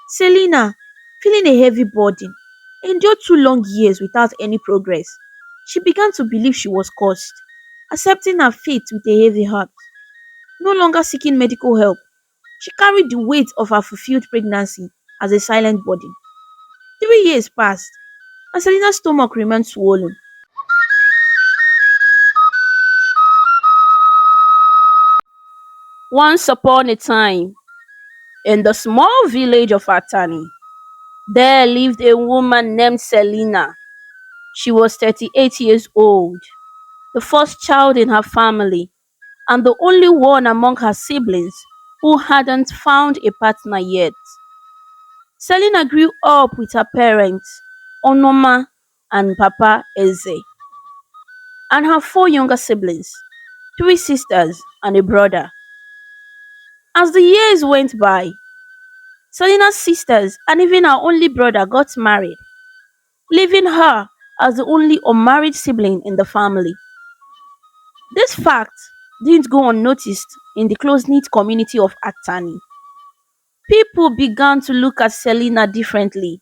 Selena, feeling a heavy burden, endured 2 long years without any progress. She began to believe she was cursed, accepting her fate with a heavy heart. No longer seeking medical help, she carried the weight of her fulfilled pregnancy as a silent burden. 3 years passed, and Selena's stomach remained swollen. Once upon a time, in the small village of Atani, there lived a woman named Selena. She was 38 years old, the first child in her family, and the only one among her siblings who hadn't found a partner yet. Selena grew up with her parents, Onoma and Papa Eze, and her 4 younger siblings, 3 sisters and a brother. As the years went by, Selena's sisters and even her only brother got married, leaving her as the only unmarried sibling in the family. This fact didn't go unnoticed in the close knit community of Atani. People began to look at Selena differently,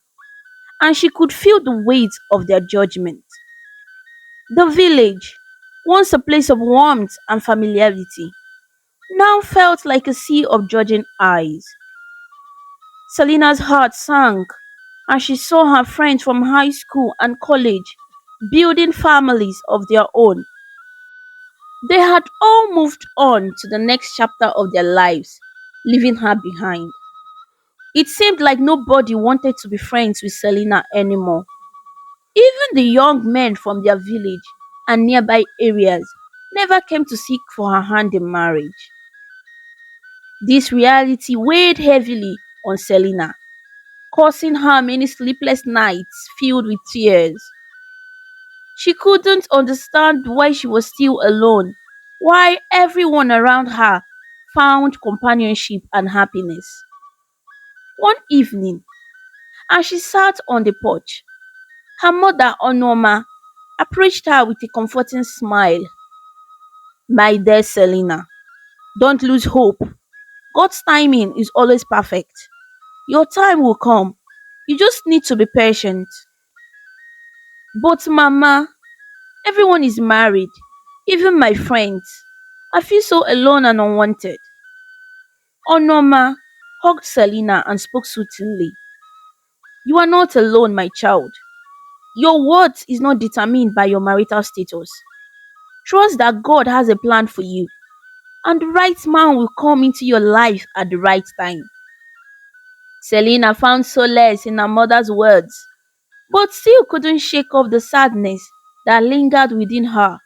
and she could feel the weight of their judgment. The village, once a place of warmth and familiarity, now felt like a sea of judging eyes. Selena's heart sank as she saw her friends from high school and college building families of their own. They had all moved on to the next chapter of their lives, leaving her behind. It seemed like nobody wanted to be friends with Selena anymore. Even the young men from their village and nearby areas never came to seek for her hand in marriage. This reality weighed heavily on Selena, causing her many sleepless nights filled with tears. She couldn't understand why she was still alone, why everyone around her found companionship and happiness. One evening, as she sat on the porch, her mother, Onoma, approached her with a comforting smile. My dear Selena, don't lose hope. God's timing is always perfect. Your time will come. You just need to be patient. But, Mama, everyone is married, even my friends. I feel so alone and unwanted. Onoma hugged Selena and spoke soothingly. You are not alone, my child. Your worth is not determined by your marital status. Trust that God has a plan for you, and the right man will come into your life at the right time. Selena found solace in her mother's words, but still couldn't shake off the sadness that lingered within her.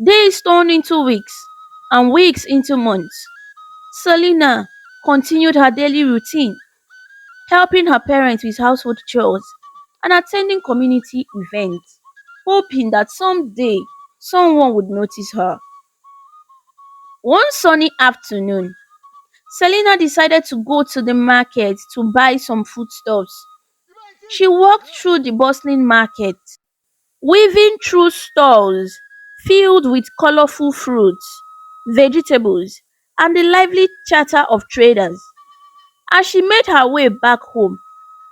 Days turned into weeks, and weeks into months. Selena continued her daily routine, helping her parents with household chores and attending community events, hoping that someday someone would notice her. One sunny afternoon, Selena decided to go to the market to buy some foodstuffs. She walked through the bustling market, weaving through stalls filled with colorful fruits, vegetables, and the lively chatter of traders. As she made her way back home,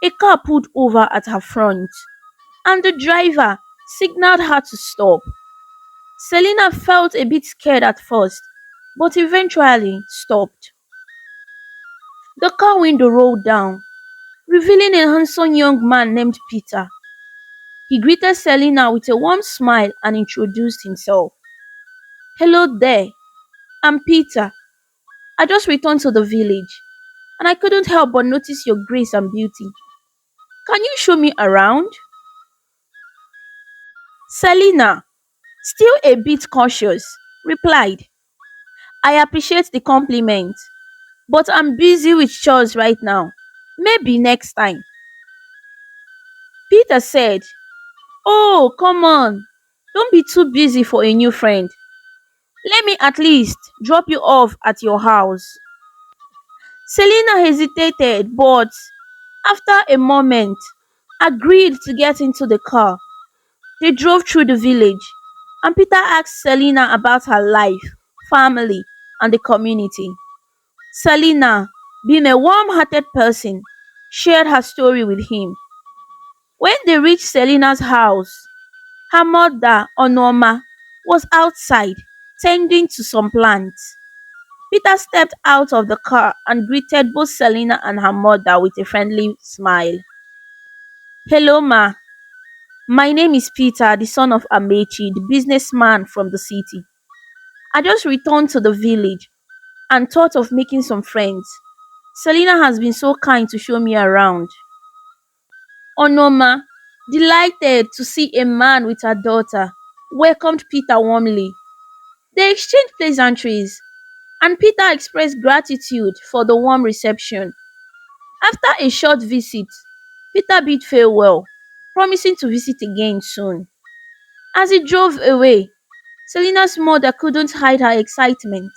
a car pulled over at her front, and the driver signaled her to stop. Selena felt a bit scared at first, but eventually stopped. The car window rolled down, revealing a handsome young man named Peter. He greeted Selena with a warm smile and introduced himself. Hello there, I'm Peter. I just returned to the village, and I couldn't help but notice your grace and beauty. Can you show me around? Selena, still a bit cautious, replied, I appreciate the compliment, but I'm busy with chores right now. Maybe next time. Peter said, Oh, come on. Don't be too busy for a new friend. Let me at least drop you off at your house. Selena hesitated, but after a moment, agreed to get into the car. They drove through the village, and Peter asked Selena about her life, family, and the community. Selena, being a warm hearted person, shared her story with him. When they reached Selena's house, her mother, Onoma, was outside tending to some plants. Peter stepped out of the car and greeted both Selena and her mother with a friendly smile. Hello, ma. My name is Peter, the son of Amechi, the businessman from the city. I just returned to the village and thought of making some friends. Selena has been so kind to show me around. Onoma, delighted to see a man with her daughter, welcomed Peter warmly. They exchanged pleasantries, and Peter expressed gratitude for the warm reception. After a short visit, Peter bid farewell, promising to visit again soon. As he drove away, Selena's mother couldn't hide her excitement.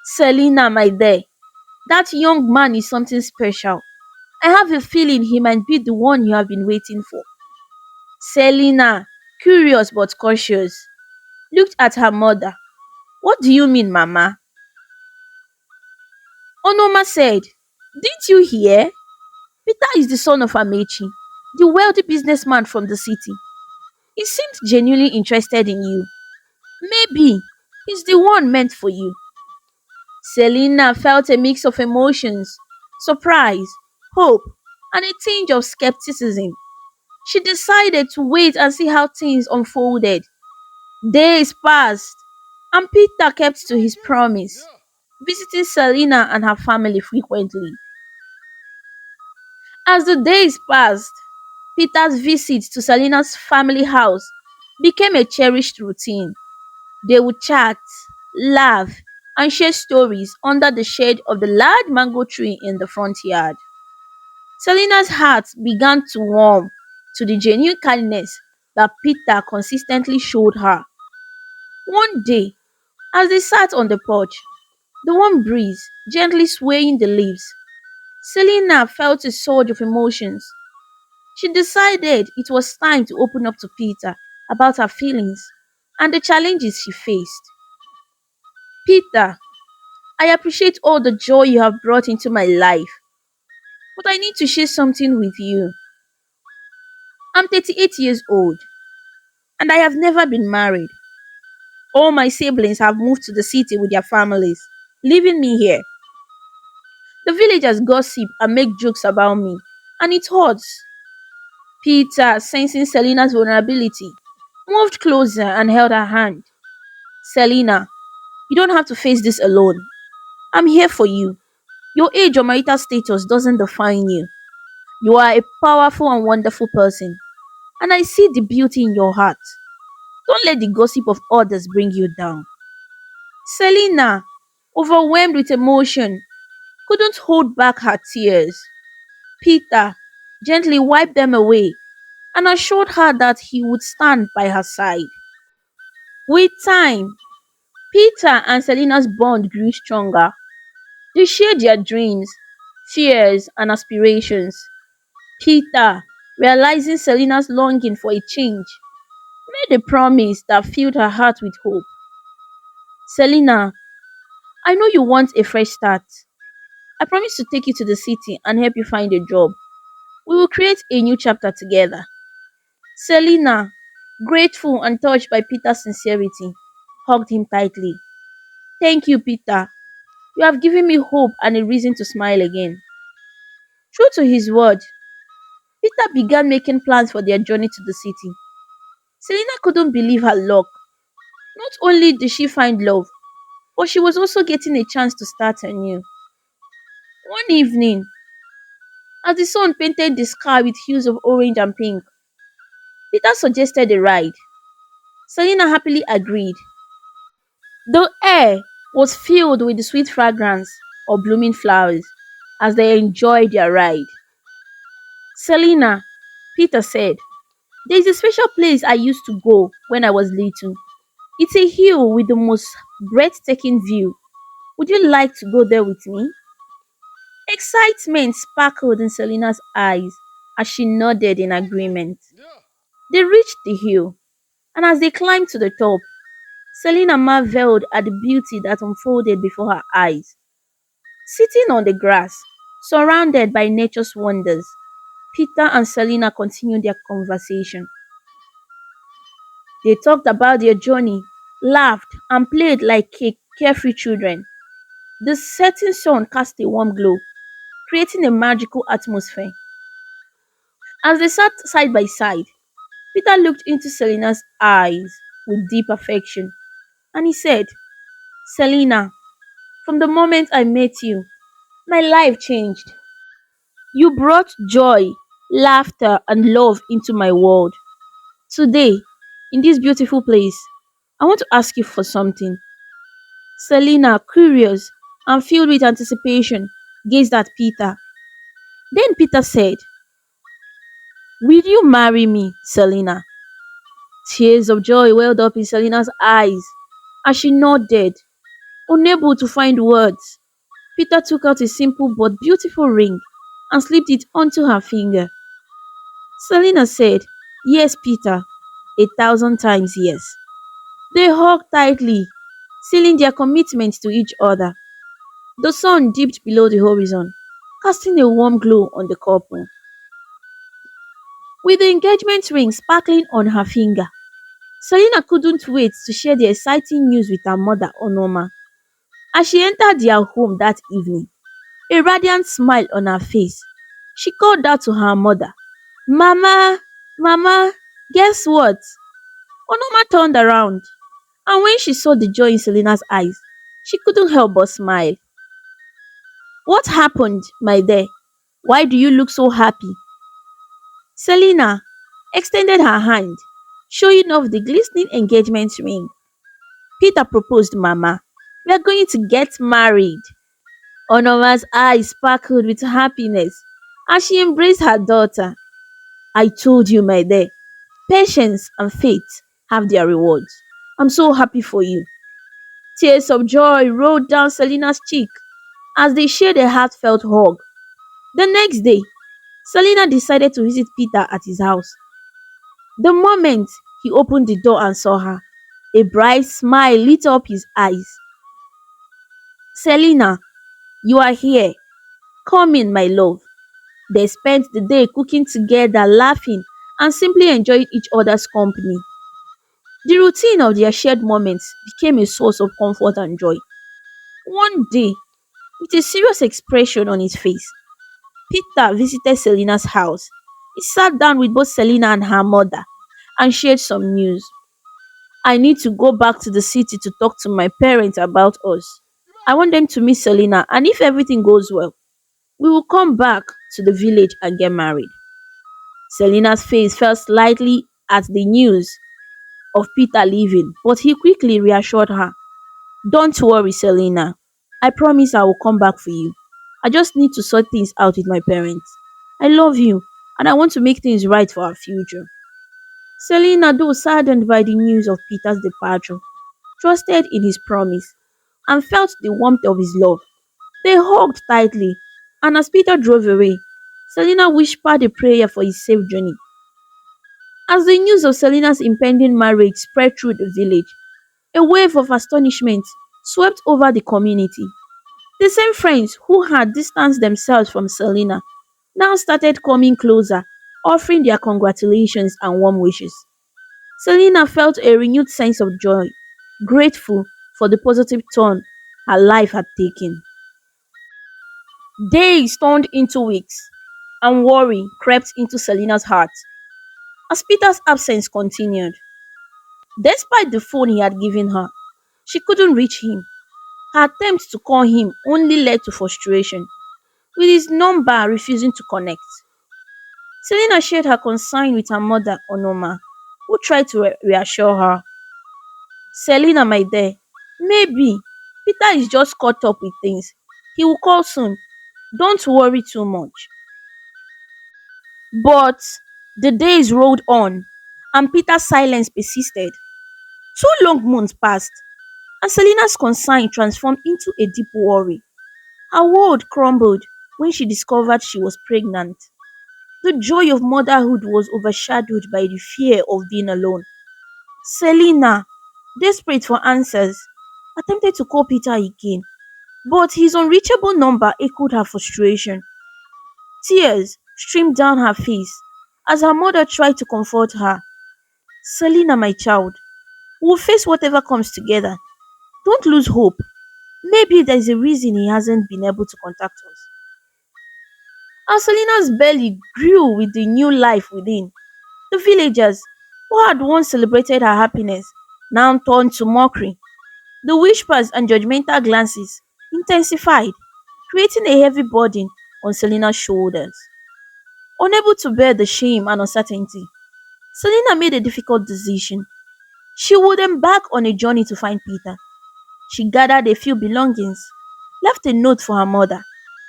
Selena, my dear, that young man is something special. I have a feeling he might be the one you have been waiting for. Selena, curious but cautious, looked at her mother. What do you mean, Mama? Onoma said, didn't you hear? Peter is the son of Amechi, the wealthy businessman from the city. He seemed genuinely interested in you. Maybe he's the one meant for you. Selena felt a mix of emotions, surprise, hope, and a tinge of skepticism. She decided to wait and see how things unfolded. Days passed, and Peter kept to his promise, visiting Selena and her family frequently. As the days passed, Peter's visits to Selena's family house became a cherished routine. They would chat, laugh, and share stories under the shade of the large mango tree in the front yard. Selena's heart began to warm to the genuine kindness that Peter consistently showed her. One day, as they sat on the porch, the warm breeze gently swaying the leaves, Selena felt a surge of emotions. She decided it was time to open up to Peter about her feelings and the challenges she faced. Peter, I appreciate all the joy you have brought into my life, but I need to share something with you. I'm 38 years old and I have never been married. All my siblings have moved to the city with their families, leaving me here. The villagers gossip and make jokes about me, and it hurts. Peter, sensing Selena's vulnerability, moved closer and held her hand. Selena, you don't have to face this alone. I'm here for you. Your age or marital status doesn't define you. You are a powerful and wonderful person, and I see the beauty in your heart. Don't let the gossip of others bring you down. Selena, overwhelmed with emotion, couldn't hold back her tears. Peter gently wiped them away and assured her that he would stand by her side. With time, Peter and Selena's bond grew stronger. They shared their dreams, fears, and aspirations. Peter, realizing Selena's longing for a change, made a promise that filled her heart with hope. Selena, I know you want a fresh start. I promise to take you to the city and help you find a job. We will create a new chapter together. Selena, grateful and touched by Peter's sincerity, hugged him tightly. Thank you, Peter. You have given me hope and a reason to smile again. True to his word, Peter began making plans for their journey to the city. Selena couldn't believe her luck. Not only did she find love, but she was also getting a chance to start anew. One evening, as the sun painted the sky with hues of orange and pink, Peter suggested a ride. Selena happily agreed. The air was filled with the sweet fragrance of blooming flowers as they enjoyed their ride. Selena, Peter said, there is a special place I used to go when I was little. It's a hill with the most breathtaking view. Would you like to go there with me? Excitement sparkled in Selena's eyes as she nodded in agreement. They reached the hill, and as they climbed to the top, Selena marveled at the beauty that unfolded before her eyes. Sitting on the grass, Surrounded by nature's wonders, Peter and Selena continued their conversation. They talked about their journey, laughed, and played like carefree children. The setting sun cast a warm glow, creating a magical atmosphere. As they sat side by side, Peter looked into Selena's eyes with deep affection, and he said, Selena, from the moment I met you, my life changed. You brought joy, laughter, and love into my world. Today, in this beautiful place, I want to ask you for something. Selena, curious and filled with anticipation, gazed at Peter. Then Peter said, will you marry me, Selena? Tears of joy welled up in Selena's eyes as she nodded, unable to find words. Peter took out a simple but beautiful ring and slipped it onto her finger. Selena said, yes, Peter, 1,000 times yes. They hugged tightly, sealing their commitment to each other. The sun dipped below the horizon, casting a warm glow on the couple. With the engagement ring sparkling on her finger, Selena couldn't wait to share the exciting news with her mother, Onoma. As she entered their home that evening, a radiant smile on her face, she called out to her mother, Mama, Mama, guess what? Onoma turned around, and when she saw the joy in Selena's eyes, she couldn't help but smile. What happened, my dear? Why do you look so happy? Selena extended her hand, showing off the glistening engagement ring. Peter proposed, Mama. We are going to get married. Onoma's eyes sparkled with happiness as she embraced her daughter. I told you, my dear, patience and faith have their rewards. I'm so happy for you. Tears of joy rolled down Selena's cheek as they shared a heartfelt hug. The next day, Selena decided to visit Peter at his house. The moment he opened the door and saw her, a bright smile lit up his eyes. Selena, you are here. Come in, my love. They spent the day cooking together, laughing, and simply enjoying each other's company. The routine of their shared moments became a source of comfort and joy. One day, with a serious expression on his face, Peter visited Selena's house. He sat down with both Selena and her mother and shared some news. I need to go back to the city to talk to my parents about us. I want them to meet Selena, and if everything goes well, we will come back to the village and get married. Selena's face fell slightly at the news of Peter leaving, but he quickly reassured her. Don't worry, Selena. I promise I will come back for you. I just need to sort things out with my parents. I love you, and I want to make things right for our future. Selena, though saddened by the news of Peter's departure, trusted in his promise and felt the warmth of his love. They hugged tightly, and as Peter drove away, Selena whispered a prayer for his safe journey. As the news of Selena's impending marriage spread through the village, a wave of astonishment swept over the community. The same friends who had distanced themselves from Selena now started coming closer, offering their congratulations and warm wishes. Selena felt a renewed sense of joy, grateful for the positive turn her life had taken. Days turned into weeks, and worry crept into Selena's heart as Peter's absence continued. Despite the phone he had given her, she couldn't reach him. Her attempts to call him only led to frustration, with his number refusing to connect. Selena shared her concern with her mother, Onoma, who tried to reassure her. Selena, my dear, maybe Peter is just caught up with things. He will call soon. Don't worry too much. But the days rolled on, and Peter's silence persisted. 2 long months passed, and Selena's concern transformed into a deep worry. Her world crumbled when she discovered she was pregnant. The joy of motherhood was overshadowed by the fear of being alone. Selena, desperate for answers, attempted to call Peter again, but his unreachable number echoed her frustration. Tears streamed down her face as her mother tried to comfort her. Selena, my child, we'll face whatever comes together. Don't lose hope. Maybe there's a reason he hasn't been able to contact us. As Selena's belly grew with the new life within, the villagers, who had once celebrated her happiness, now turned to mockery. The whispers and judgmental glances intensified, creating a heavy burden on Selena's shoulders. Unable to bear the shame and uncertainty, Selena made a difficult decision. She would embark on a journey to find Peter. She gathered a few belongings, left a note for her mother,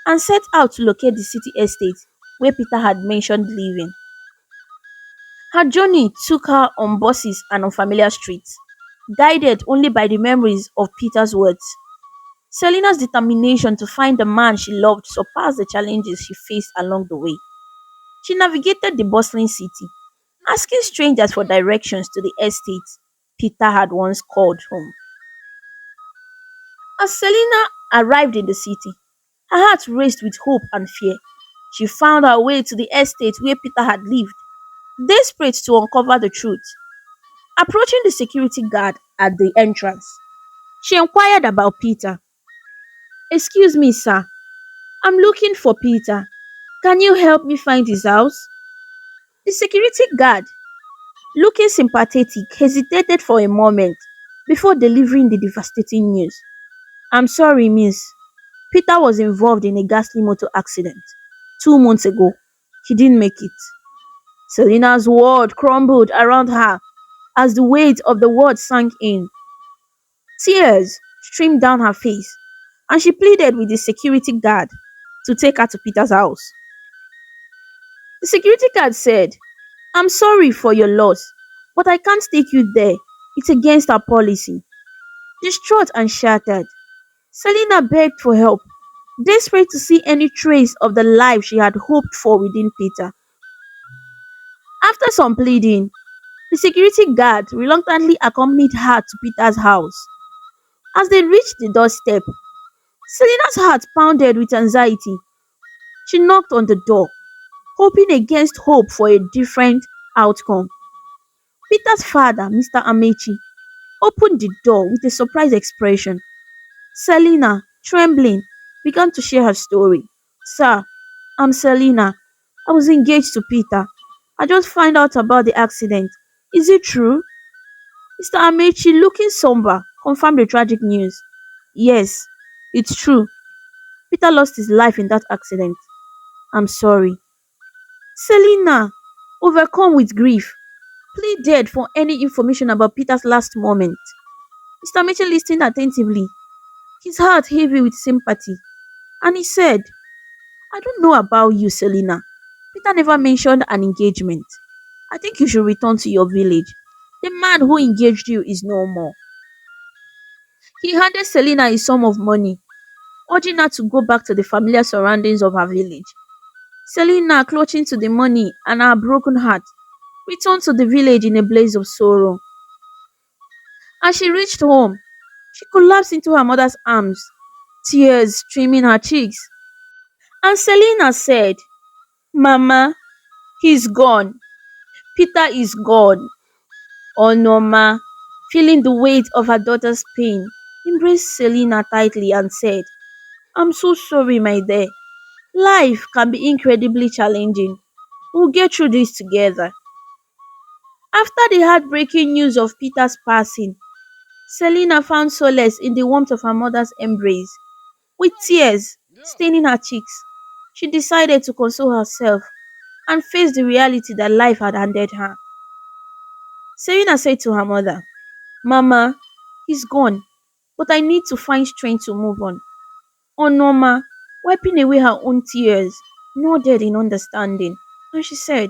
and set out to locate the city estate where Peter had mentioned living. Her journey took her on buses and unfamiliar streets, guided only by the memories of Peter's words. Selena's determination to find the man she loved surpassed the challenges she faced along the way. She navigated the bustling city, asking strangers for directions to the estate Peter had once called home. As Selena arrived in the city, her heart raced with hope and fear. She found her way to the estate where Peter had lived, desperate to uncover the truth. Approaching the security guard at the entrance, she inquired about Peter. "Excuse me, sir. I'm looking for Peter. Can you help me find his house?" The security guard, looking sympathetic, hesitated for a moment before delivering the devastating news. "I'm sorry, miss. Peter was involved in a ghastly motor accident 2 months ago. He didn't make it." Selena's world crumbled around her as the weight of the words sank in. Tears streamed down her face, and she pleaded with the security guard to take her to Peter's house. The security guard said, "I'm sorry for your loss, but I can't take you there. It's against our policy." Distraught and shattered, Selena begged for help, desperate to see any trace of the life she had hoped for within Peter. After some pleading, the security guard reluctantly accompanied her to Peter's house. As they reached the doorstep, Selena's heart pounded with anxiety. She knocked on the door, hoping against hope for a different outcome. Peter's father, Mr. Amechi, opened the door with a surprised expression. Selena, trembling, began to share her story. "Sir, I'm Selena. I was engaged to Peter. I just found out about the accident. Is it true?" Mr. Amechi, looking somber, confirmed the tragic news. "Yes, it's true. Peter lost his life in that accident. I'm sorry." Selena, overcome with grief, pleaded for any information about Peter's last moment. Mr. Mitchell listened attentively, his heart heavy with sympathy, and he said, "I don't know about you, Selena. Peter never mentioned an engagement. I think you should return to your village. The man who engaged you is no more." He handed Selena a sum of money, urging her to go back to the familiar surroundings of her village. Selena, clutching to the money and her broken heart, returned to the village in a blaze of sorrow. As she reached home, she collapsed into her mother's arms, tears streaming her cheeks. And Selena said, "Mama, he's gone. Peter is gone." Oh no, ma, feeling the weight of her daughter's pain, embraced Selena tightly and said, "I'm so sorry, my dear. Life can be incredibly challenging. We'll get through this together." After the heartbreaking news of Peter's passing, Selena found solace in the warmth of her mother's embrace. With tears staining her cheeks, she decided to console herself and face the reality that life had handed her. Selena said to her mother, "Mama, he's gone, but I need to find strength to move on." Oh, Norma, wiping away her own tears, nodded in understanding, and she said,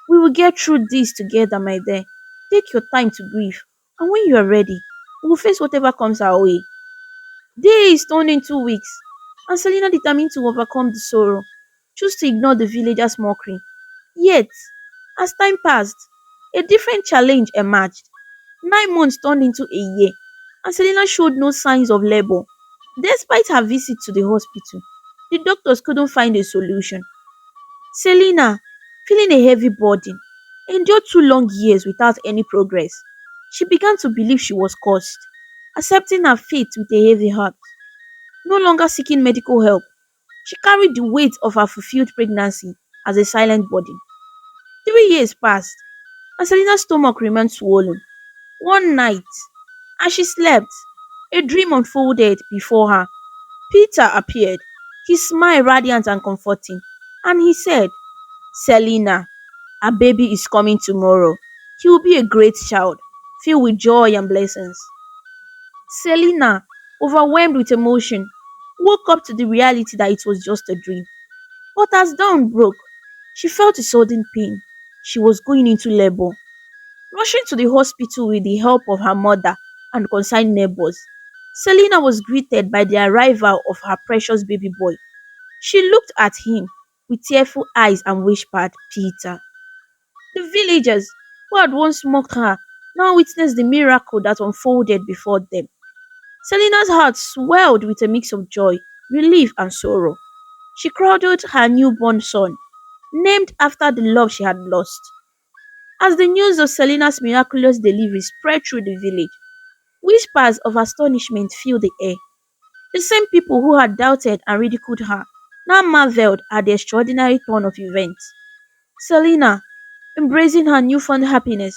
"We will get through this together, my dear. Take your time to grieve, and when you are ready, we will face whatever comes our way." Days turned into weeks, and Selena, determined to overcome the sorrow, chose to ignore the villagers' mockery. Yet, as time passed, a different challenge emerged. 9 months turned into a year, and Selena showed no signs of labor. Despite her visit to the hospital, the doctors couldn't find a solution. Selena, feeling a heavy burden, endured 2 long years without any progress. She began to believe she was cursed, accepting her fate with a heavy heart. No longer seeking medical help, she carried the weight of her fulfilled pregnancy as a silent burden. 3 years passed, and Selena's stomach remained swollen. One night, as she slept, a dream unfolded before her. Peter appeared, his smile radiant and comforting, and he said, Selena, a baby is coming tomorrow. He will be a great child, filled with joy and blessings. Selena, overwhelmed with emotion, woke up to the reality that it was just a dream. But as dawn broke, she felt a sudden pain. She was going into labor. Rushing to the hospital with the help of her mother and concerned neighbors, Selena was greeted by the arrival of her precious baby boy. She looked at him with tearful eyes and whispered, Peter. The villagers, who had once mocked her, now witnessed the miracle that unfolded before them. Selena's heart swelled with a mix of joy, relief, and sorrow. She cradled her newborn son, named after the love she had lost. As the news of Selena's miraculous delivery spread through the village, whispers of astonishment filled the air. The same people who had doubted and ridiculed her now marveled at the extraordinary turn of events. Selena, embracing her newfound happiness,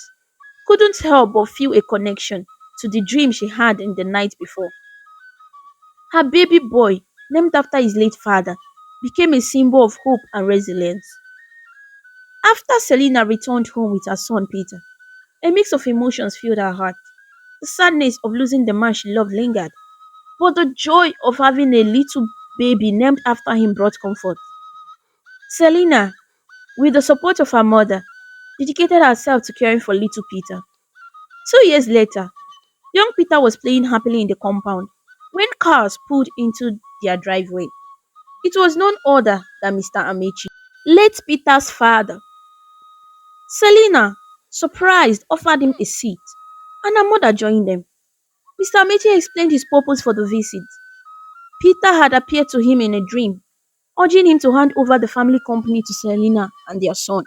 couldn't help but feel a connection to the dream she had in the night before. Her baby boy, named after his late father, became a symbol of hope and resilience. After Selena returned home with her son Peter, a mix of emotions filled her heart. The sadness of losing the man she loved lingered, but the joy of having a little baby named after him brought comfort. Selena, with the support of her mother, dedicated herself to caring for little Peter. 2 years later, young Peter was playing happily in the compound when cars pulled into their driveway. It was none other than Mr. Amechi, late Peter's father. Selena, surprised, offered him a seat, and her mother joined them. Mr. Amechi explained his purpose for the visit. Peter had appeared to him in a dream, urging him to hand over the family company to Selena and their son.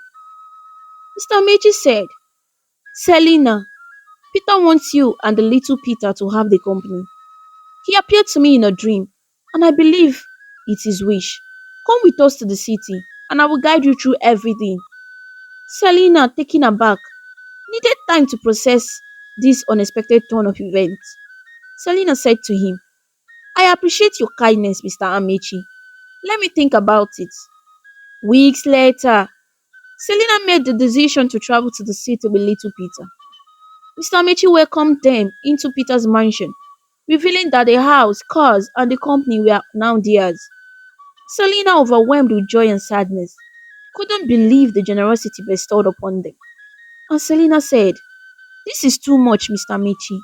Mr. Amechi said, Selena, Peter wants you and the little Peter to have the company. He appeared to me in a dream, and I believe it's his wish. Come with us to the city, and I will guide you through everything. Selena, taken aback, needed time to process this unexpected turn of events. Selena said to him, I appreciate your kindness, Mr. Amechi. Let me think about it. Weeks later, Selena made the decision to travel to the city with little Peter. Mr. Amechi welcomed them into Peter's mansion, revealing that the house, cars, and the company were now theirs. Selena, overwhelmed with joy and sadness, couldn't believe the generosity bestowed upon them. And Selena said, This is too much, Mr. Amechi.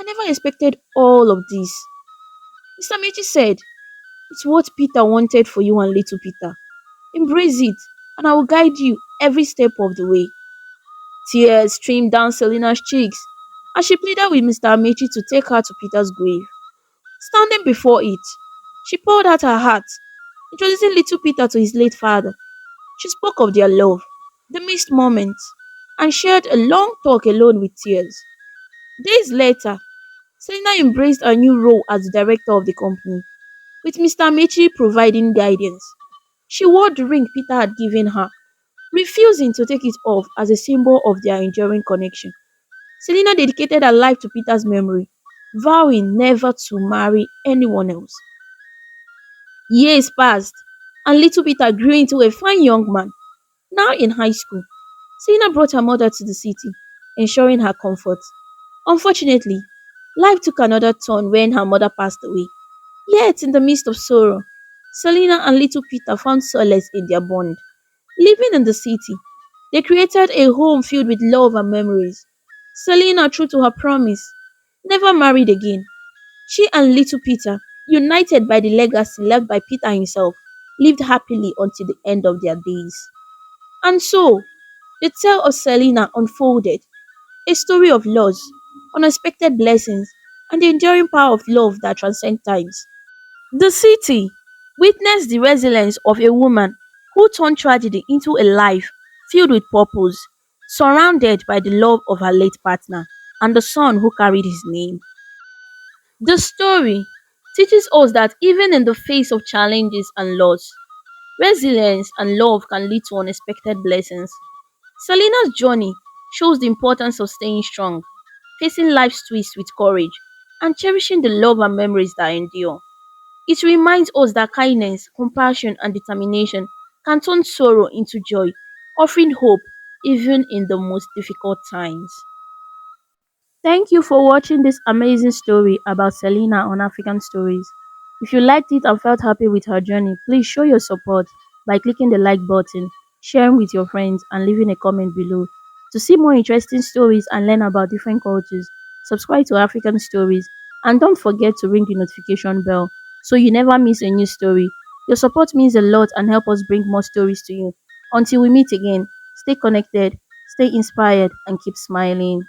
I never expected all of this. Mr. Amechi said, It's what Peter wanted for you and little Peter. Embrace it, and I will guide you every step of the way. Tears streamed down Selena's cheeks as she pleaded with Mr. Amechi to take her to Peter's grave. Standing before it, she poured out her heart, introducing little Peter to his late father. She spoke of their love, the missed moments, and shared a long talk alone with tears. Days later, Selena embraced her new role as the director of the company, with Mr. Amechi providing guidance. She wore the ring Peter had given her, refusing to take it off as a symbol of their enduring connection. Selena dedicated her life to Peter's memory, vowing never to marry anyone else. Years passed, and little Peter grew into a fine young man, now in high school. Selena brought her mother to the city, ensuring her comfort. Unfortunately, life took another turn when her mother passed away. Yet, in the midst of sorrow, Selena and little Peter found solace in their bond. Living in the city, they created a home filled with love and memories. Selena, true to her promise, never married again. She and little Peter, united by the legacy left by Peter himself, lived happily until the end of their days. And so, the tale of Selena unfolded, a story of loss, unexpected blessings, and the enduring power of love that transcends times. The city witnessed the resilience of a woman who turned tragedy into a life filled with purpose, surrounded by the love of her late partner and the son who carried his name. The story teaches us that even in the face of challenges and loss, resilience and love can lead to unexpected blessings. Selena's journey shows the importance of staying strong, facing life's twists with courage, and cherishing the love and memories that endure. It reminds us that kindness, compassion, and determination can turn sorrow into joy, offering hope even in the most difficult times. Thank you for watching this amazing story about Selena on African Stories. If you liked it and felt happy with her journey, please show your support by clicking the like button, sharing with your friends, and leaving a comment below. To see more interesting stories and learn about different cultures, subscribe to African Stories and don't forget to ring the notification bell so you never miss a new story. Your support means a lot and help us bring more stories to you. Until we meet again, stay connected, stay inspired, and keep smiling.